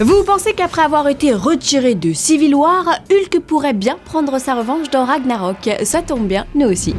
Vous pensez qu'après avoir été retiré de Civil War, Hulk pourrait bien prendre sa revanche dans Ragnarok? Ça tombe bien, nous aussi.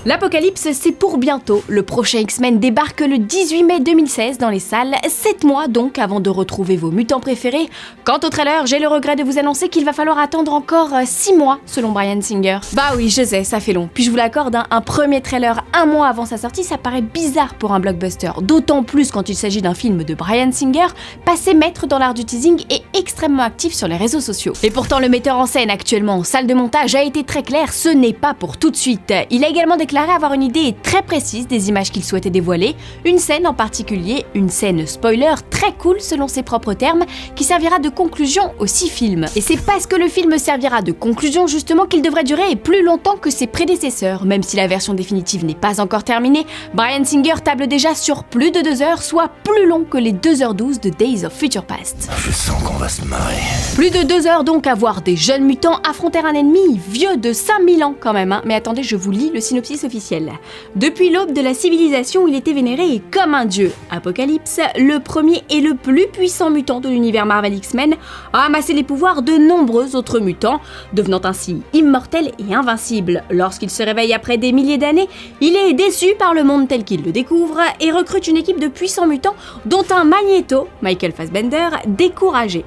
L'apocalypse, c'est pour bientôt. Le prochain X-Men débarque le 18 mai 2016 dans les salles, 7 mois donc avant de retrouver vos mutants préférés. Quant au trailer, j'ai le regret de vous annoncer qu'il va falloir attendre encore 6 mois selon Bryan Singer. Bah oui, je sais, ça fait long. Puis je vous l'accorde, un premier trailer 1 mois avant sa sortie, ça paraît bizarre pour un blockbuster. D'autant plus quand il s'agit d'un film de Bryan Singer, passé maître dans l'art du teasing et extrêmement actif sur les réseaux sociaux. Et pourtant, le metteur en scène actuellement en salle de montage a été très clair, ce n'est pas pour tout de suite. Il a également déclaré avoir une idée très précise des images qu'il souhaitait dévoiler, une scène en particulier, une scène spoiler très cool selon ses propres termes, qui servira de conclusion aux 6 films. Et c'est parce que le film servira de conclusion justement qu'il devrait durer plus longtemps que ses prédécesseurs. Même si la version définitive n'est pas encore terminée, Bryan Singer table déjà sur plus de 2 heures, soit plus long que les 2h12 de Days of Future Past. Je sens qu'on va se marrer. Plus de 2 heures donc à voir des jeunes mutants affronter un ennemi vieux de 5000 ans quand même, hein. Mais attendez, je vous lis le synopsis officiel. Depuis l'aube de la civilisation, il était vénéré comme un dieu. Apocalypse, le premier et le plus puissant mutant de l'univers Marvel X-Men, a amassé les pouvoirs de nombreux autres mutants, devenant ainsi immortel et invincible. Lorsqu'il se réveille après des milliers d'années, il est déçu par le monde tel qu'il le découvre et recrute une équipe de puissants mutants, dont un Magneto, Michael Fassbender, découragé.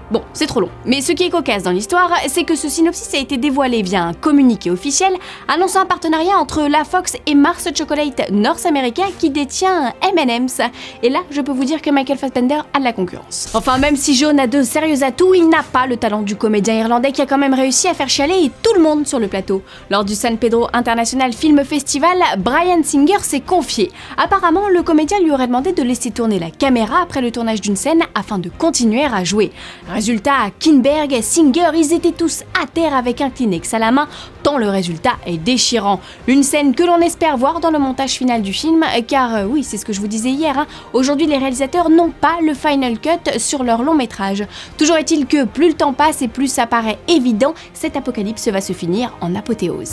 Bon, c'est trop long. Mais ce qui est cocasse dans l'histoire, c'est que ce synopsis a été dévoilé via un communiqué officiel annonçant un partenariat entre la Fox et Mars Chocolate nord-américain qui détient M&M's. Et là, je peux vous dire que Michael Fassbender a de la concurrence. Enfin, même si John a de sérieux atouts, il n'a pas le talent du comédien irlandais qui a quand même réussi à faire chialer tout le monde sur le plateau. Lors du San Pedro International Film Festival, Bryan Singer s'est confié. Apparemment, le comédien lui aurait demandé de laisser tourner la caméra après le tournage d'une scène afin de continuer à jouer. Résultat, à Kinberg, Singer, ils étaient tous à terre avec un Kleenex à la main, tant le résultat est déchirant. Une scène que l'on espère voir dans le montage final du film, car oui, c'est ce que je vous disais hier, hein, aujourd'hui les réalisateurs n'ont pas le final cut sur leur long métrage. Toujours est-il que plus le temps passe et plus ça paraît évident, cet apocalypse va se finir en apothéose.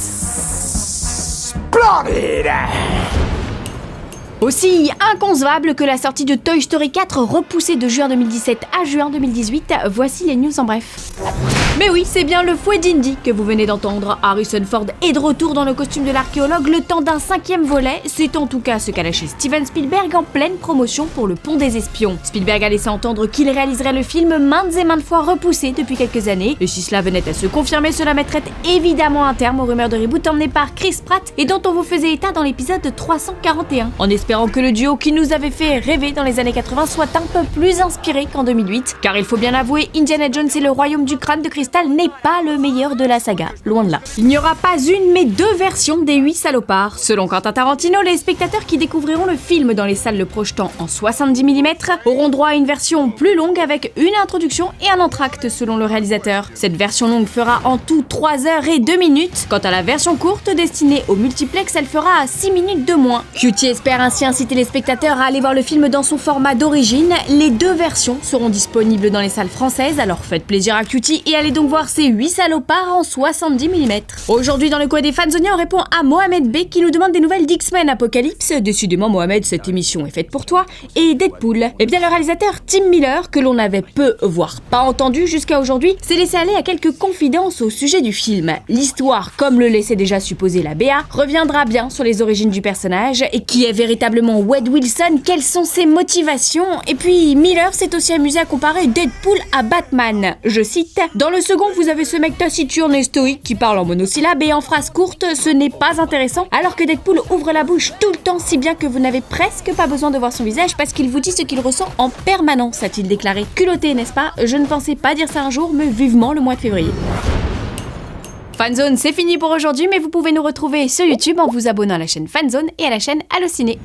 Splendid! Aussi inconcevable que la sortie de Toy Story 4 repoussée de juin 2017 à juin 2018, voici les news en bref. Mais oui, c'est bien le fouet d'Indy que vous venez d'entendre. Harrison Ford est de retour dans le costume de l'archéologue le temps d'un 5e volet. C'est en tout cas ce qu'a lâché Steven Spielberg en pleine promotion pour Le Pont des Espions. Spielberg a laissé entendre qu'il réaliserait le film maintes et maintes fois repoussé depuis quelques années. Et si cela venait à se confirmer, cela mettrait évidemment un terme aux rumeurs de reboot emmenées par Chris Pratt et dont on vous faisait état dans l'épisode 341. En espérant que le duo qui nous avait fait rêver dans les années 80 soit un peu plus inspiré qu'en 2008. Car il faut bien l'avouer, Indiana Jones et le royaume du crâne de cristal n'est pas le meilleur de la saga, loin de là. Il n'y aura pas une mais 2 versions des 8 salopards. Selon Quentin Tarantino, les spectateurs qui découvriront le film dans les salles le projetant en 70 mm auront droit à une version plus longue avec une introduction et un entracte selon le réalisateur. Cette version longue fera en tout 3 heures et 2 minutes. Quant à la version courte destinée au multiplex, elle fera 6 minutes de moins. Cutie espère ainsi inciter les spectateurs à aller voir le film dans son format d'origine. Les 2 versions seront disponibles dans les salles françaises, alors faites plaisir à Cutie et allez donc voir ces 8 salopards en 70 mm. Aujourd'hui dans le coin des fanzoniens, on répond à Mohamed B qui nous demande des nouvelles d'X-Men Apocalypse. Décidément Mohamed, cette émission est faite pour toi. Et Deadpool. Eh bien le réalisateur Tim Miller, que l'on avait peu voire pas entendu jusqu'à aujourd'hui, s'est laissé aller à quelques confidences au sujet du film. L'histoire, comme le laissait déjà supposer la BA, reviendra bien sur les origines du personnage et qui est véritablement Wade Wilson, quelles sont ses motivations. Et puis Miller s'est aussi amusé à comparer Deadpool à Batman. Je cite, dans le second, vous avez ce mec taciturne et stoïque qui parle en monosyllabes et en phrases courtes, ce n'est pas intéressant, alors que Deadpool ouvre la bouche tout le temps si bien que vous n'avez presque pas besoin de voir son visage parce qu'il vous dit ce qu'il ressent en permanence, a-t-il déclaré. Culotté, n'est-ce pas? Je ne pensais pas dire ça un jour, mais vivement le mois de février. Fanzone, c'est fini pour aujourd'hui, mais vous pouvez nous retrouver sur YouTube en vous abonnant à la chaîne Fanzone et à la chaîne Allociné.